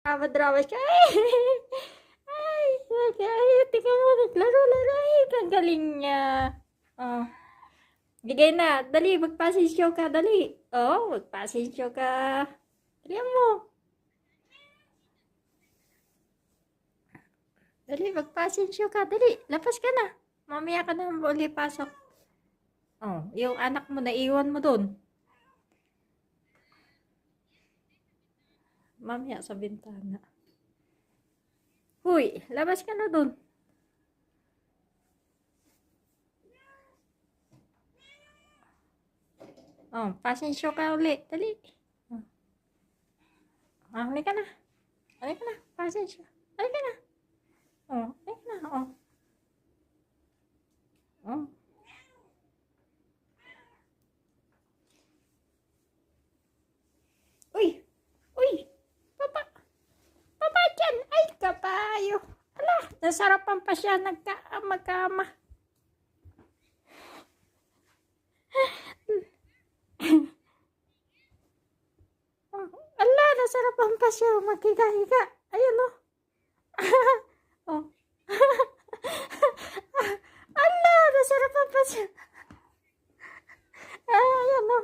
Drama-drama siya. Ay, tingnan mo, naglaro-laro. Ay, kagaling niya. Oh. Bigay na. Dali, magpasensyo ka. Dali. Oh, magpasensyo ka. Dali mo. Dali, magpasensyo ka. Dali, lapas ka na. Mamaya ka na uli pasok. Oh, yung anak mo, naiwan mo dun. Mamaya sa bintana. Huy, labas ka na dun. Oh, pasensyo ka uli. Dali. Oh, huli ka na. Huli ka na. Pasensyo. Huli ka na. Oh, huli ka na. Oh. Oh. Uy! Uy! Papa! Papa dyan! Ay, kapayo! Ala, nasarapan pa siya magkama. Ala, nasarapan pa siya maghiga-higa. Ayun o. Oh. Ala, nasarapan pa siya. Ayun o.